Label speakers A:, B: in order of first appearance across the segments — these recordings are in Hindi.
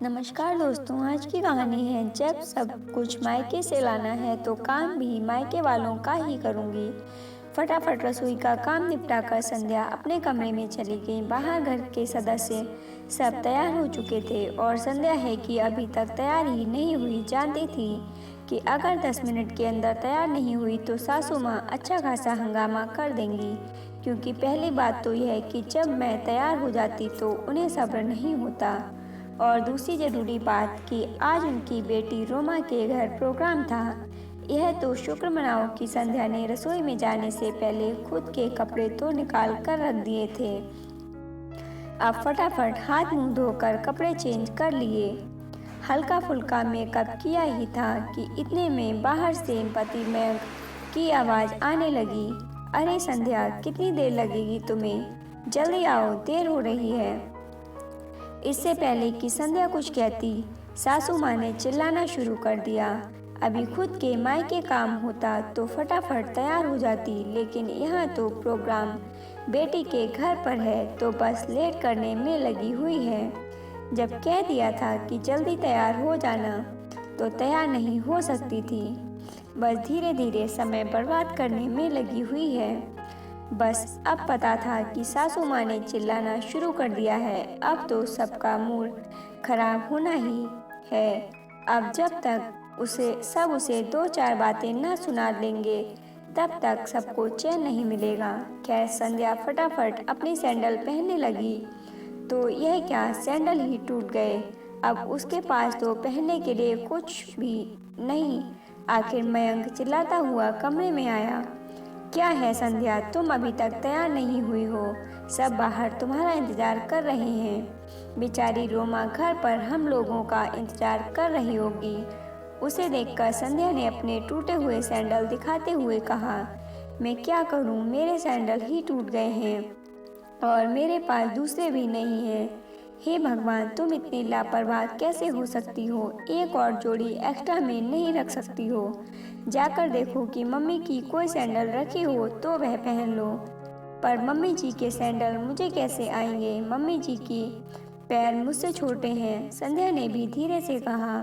A: नमस्कार दोस्तों, आज की कहानी है जब सब कुछ मायके से लाना है तो काम भी मायके वालों का ही करूंगी। फटाफट रसोई का काम निपटाकर संध्या अपने कमरे में चली गई। बाहर घर के सदस्य सब तैयार हो चुके थे और संध्या है कि अभी तक तैयार ही नहीं हुई। जानती थी कि अगर 10 मिनट के अंदर तैयार नहीं हुई तो सासू माँ अच्छा खासा हंगामा कर देंगी, क्योंकि पहली बात तो यह कि जब मैं तैयार हो जाती तो उन्हें सब्र नहीं होता, और दूसरी ज़रूरी बात कि आज उनकी बेटी रोमा के घर प्रोग्राम था। यह तो शुक्र मनाओ कि संध्या ने रसोई में जाने से पहले खुद के कपड़े तो निकाल कर रख दिए थे। अब फटाफट हाथ मुंह धोकर कपड़े चेंज कर लिए। हल्का फुल्का मेकअप किया ही था कि इतने में बाहर से पति मयंक की आवाज़ आने लगी। अरे संध्या, कितनी देर लगेगी तुम्हें? जल्दी आओ, देर हो रही है। इससे पहले कि संध्या कुछ कहती, सासू माँ ने चिल्लाना शुरू कर दिया। अभी खुद के मायके काम होता तो फटाफट तैयार हो जाती, लेकिन यहाँ तो प्रोग्राम बेटी के घर पर है तो बस लेट करने में लगी हुई है। जब कह दिया था कि जल्दी तैयार हो जाना तो तैयार नहीं हो सकती थी। बस धीरे धीरे समय बर्बाद करने में लगी हुई है। बस अब पता था कि सासू माँ ने चिल्लाना शुरू कर दिया है। अब तो सबका मूड खराब होना ही है। अब जब तक उसे दो चार बातें न सुना लेंगे तब तक सबको चैन नहीं मिलेगा। खैर, संध्या फटाफट अपनी सैंडल पहनने लगी तो यह क्या, सैंडल ही टूट गए। अब उसके पास तो पहनने के लिए कुछ भी नहीं। आखिर मयंक चिल्लाता हुआ कमरे में आया। क्या है संध्या, तुम अभी तक तैयार नहीं हुई हो? सब बाहर तुम्हारा इंतजार कर रहे हैं। बेचारी रोमा घर पर हम लोगों का इंतजार कर रही होगी। उसे देखकर संध्या ने अपने टूटे हुए सैंडल दिखाते हुए कहा, मैं क्या करूं, मेरे सैंडल ही टूट गए हैं और मेरे पास दूसरे भी नहीं हैं। हे भगवान, तुम इतनी लापरवाह कैसे हो सकती हो? एक और जोड़ी एक्स्ट्रा में नहीं रख सकती हो? जाकर देखो कि मम्मी की कोई सैंडल रखी हो तो वह पहन लो। पर मम्मी जी के सैंडल मुझे कैसे आएंगे? मम्मी जी की पैर मुझसे छोटे हैं, संध्या ने भी धीरे से कहा।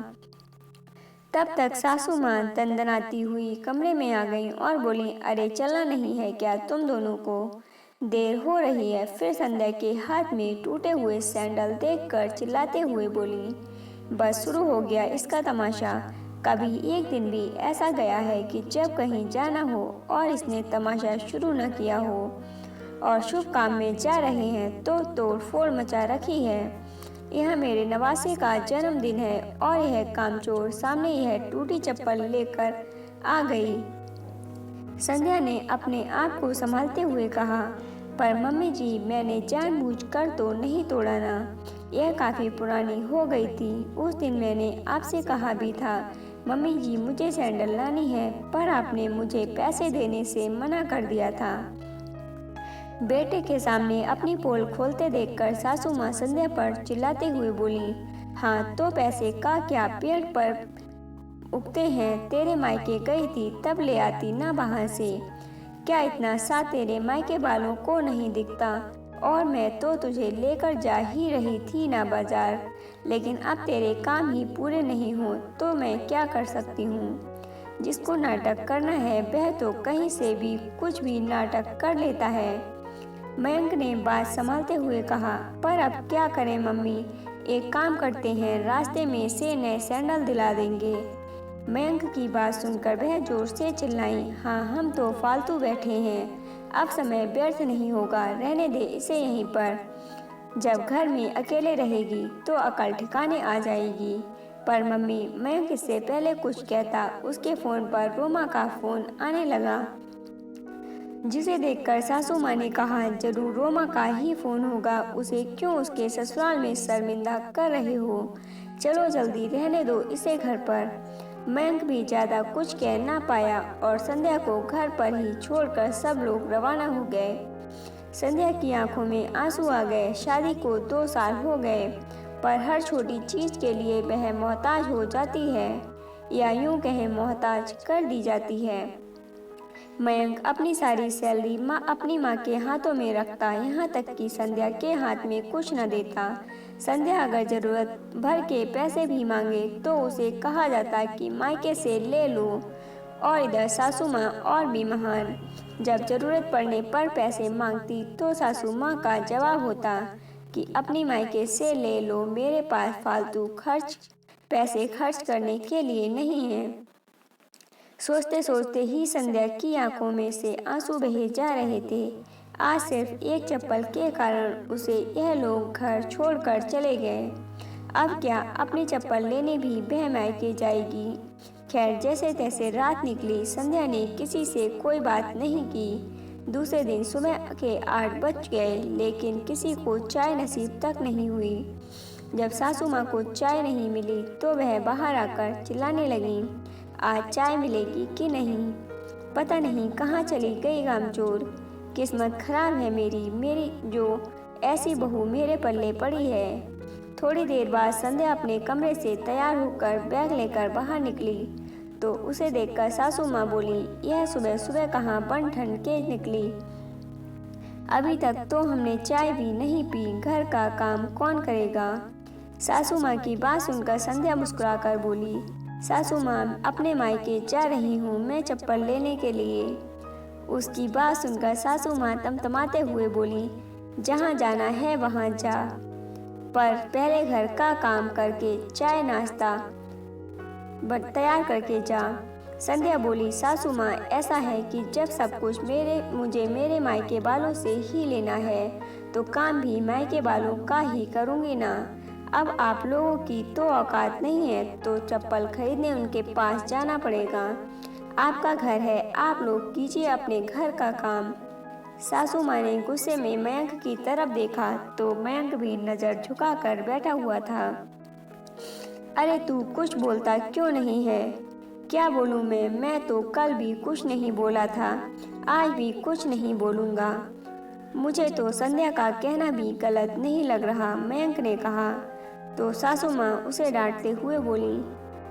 A: तब तक सासू माँ दंदनाती हुई कमरे में आ गई और बोली, अरे चलना नहीं है क्या तुम दोनों को? देर हो रही है। फिर संध्या के हाथ में टूटे हुए सैंडल देखकर चिल्लाते हुए बोली, बस शुरू हो गया इसका तमाशा। कभी एक दिन भी ऐसा गया है कि जब कहीं जाना हो और इसने तमाशा शुरू न किया हो, और शुभ काम में जा रहे हैं तो तोड़ फोड़ मचा रखी है। यह मेरे नवासे का जन्मदिन है और यह कामचोर सामने यह टूटी चप्पल लेकर आ गई। संध्या ने अपने आप को संभालते हुए कहा, पर मम्मी जी, मैंने जानबूझकर तो नहीं तोड़ा ना। यह काफ़ी पुरानी हो गई थी। उस दिन मैंने आपसे कहा भी था, मम्मी जी मुझे सैंडल लानी है, पर आपने मुझे पैसे देने से मना कर दिया था। बेटे के सामने अपनी पोल खोलते देखकर सासू माँ संध्या पर चिल्लाते हुए बोली, हाँ तो पैसे का क्या, पेड़ पर उगते हैं। तेरे मायके गई थी तब ले आती ना बाहर से। क्या इतना सा तेरे मायके वालों को नहीं दिखता? और मैं तो तुझे लेकर जा ही रही थी ना बाजार, लेकिन अब तेरे काम ही पूरे नहीं हो तो मैं क्या कर सकती हूँ। जिसको नाटक करना है वह तो कहीं से भी कुछ भी नाटक कर लेता है। मयंक ने बात संभालते हुए कहा, पर अब क्या करें मम्मी, एक काम करते हैं, रास्ते में से नए सैंडल दिला देंगे। मयंक की बात सुनकर वह जोर से चिल्लाई, हाँ हम तो फालतू बैठे हैं, अब समय व्यर्थ नहीं होगा, रहने दे इसे यहीं पर। जब घर में अकेले रहेगी तो अकल ठिकाने आ जाएगी। पर मम्मी, मयंक इससे पहले कुछ कहता उसके फ़ोन पर रोमा का फ़ोन आने लगा, जिसे देखकर सासू माँ ने कहा, जरूर रोमा का ही फ़ोन होगा, उसे क्यों उसके ससुराल में शर्मिंदा कर रहे हो? चलो जल्दी, रहने दो इसे घर पर। मयंक भी ज़्यादा कुछ कह ना पाया और संध्या को घर पर ही छोड़कर सब लोग रवाना हो गए। संध्या की आंखों में आंसू आ गए। शादी को 2 साल हो गए, पर हर छोटी चीज़ के लिए वह मोहताज हो जाती है, या यूं कहें मोहताज कर दी जाती है। मयंक अपनी सारी सैलरी अपनी माँ के हाथों में रखता, यहाँ तक कि संध्या के हाथ में कुछ न देता। संध्या अगर ज़रूरत भर के पैसे भी मांगे तो उसे कहा जाता कि मायके से ले लो। और इधर सासू माँ और भी महान, जब ज़रूरत पड़ने पर पैसे मांगती तो सासू माँ का जवाब होता कि अपनी मायके से ले लो, मेरे पास फालतू पैसे खर्च करने के लिए नहीं है। सोचते सोचते ही संध्या की आंखों में से आंसू बहे जा रहे थे। आज सिर्फ एक चप्पल के कारण उसे यह लोग घर छोड़कर चले गए। अब क्या अपनी चप्पल लेने भी वह मायके जाएगी। खैर, जैसे तैसे रात निकली। संध्या ने किसी से कोई बात नहीं की। दूसरे दिन सुबह के 8 बज गए, लेकिन किसी को चाय नसीब तक नहीं हुई। जब सासू माँ को चाय नहीं मिली तो वह बाहर आकर चिल्लाने लगी, आज चाय मिलेगी कि नहीं, पता नहीं कहाँ चली गई गामचोर। किस्मत खराब है मेरी जो ऐसी बहू मेरे पल्ले पड़ी है। थोड़ी देर बाद संध्या अपने कमरे से तैयार होकर बैग लेकर बाहर निकली तो उसे देखकर सासू माँ बोली, यह सुबह सुबह कहाँ बन ठन के निकली, अभी तक तो हमने चाय भी नहीं पी, घर का काम कौन करेगा। सासू माँ की बात सुनकर संध्या मुस्कुराकर बोली, सासू माँ, अपने मायके जा रही हूँ मैं चप्पल लेने के लिए। उसकी बात सुनकर सासू माँ तमतमाते हुए बोली, जहाँ जाना है वहाँ जा, पर पहले घर का काम करके चाय नाश्ता तैयार करके जा। संध्या बोली, सासू माँ, ऐसा है कि जब सब कुछ मुझे मेरे मायके वालों से ही लेना है तो काम भी मायके वालों का ही करूँगी ना। अब आप लोगों की तो औकात नहीं है तो चप्पल खरीदने उनके पास जाना पड़ेगा। आपका घर है, आप लोग कीजिए अपने घर का काम। सासू माँ ने गुस्से में मयंक की तरफ देखा तो मयंक भी नज़र झुकाकर बैठा हुआ था। अरे तू कुछ बोलता क्यों नहीं है। क्या बोलूँ मैं तो कल भी कुछ नहीं बोला था, आज भी कुछ नहीं बोलूँगा। मुझे तो संध्या का कहना भी गलत नहीं लग रहा, मयंक ने कहा। तो सासू माँ उसे डांटते हुए बोली,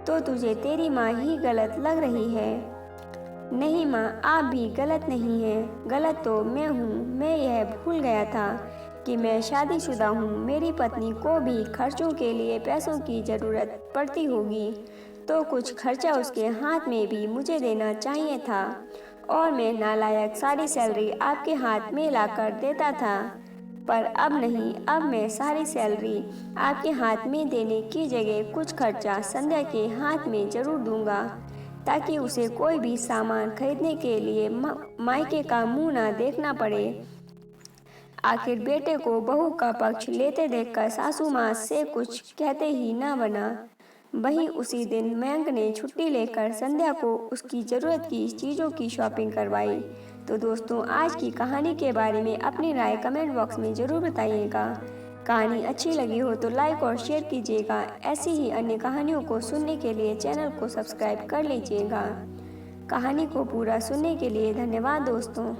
A: तो तुझे तेरी माँ ही गलत लग रही है। नहीं माँ, आप भी गलत नहीं हैं, गलत तो मैं हूँ। मैं यह भूल गया था कि मैं शादीशुदा हूँ, मेरी पत्नी को भी खर्चों के लिए पैसों की ज़रूरत पड़ती होगी तो कुछ खर्चा उसके हाथ में भी मुझे देना चाहिए था। और मैं नालायक सारी सैलरी आपके हाथ में लाकर देता था, पर अब नहीं, अब मैं सारी सैलरी आपके हाथ में देने की जगह कुछ खर्चा संध्या के हाथ में ज़रूर दूंगा, ताकि उसे कोई भी सामान खरीदने के लिए मायके का मुंह ना देखना पड़े। आखिर बेटे को बहू का पक्ष लेते देखकर सासू माँ से कुछ कहते ही ना बना। वहीं उसी दिन मयंक ने छुट्टी लेकर संध्या को उसकी ज़रूरत की चीज़ों की शॉपिंग करवाई। तो दोस्तों, आज की कहानी के बारे में अपनी राय कमेंट बॉक्स में ज़रूर बताइएगा। कहानी अच्छी लगी हो तो लाइक और शेयर कीजिएगा। ऐसी ही अन्य कहानियों को सुनने के लिए चैनल को सब्सक्राइब कर लीजिएगा। कहानी को पूरा सुनने के लिए धन्यवाद दोस्तों।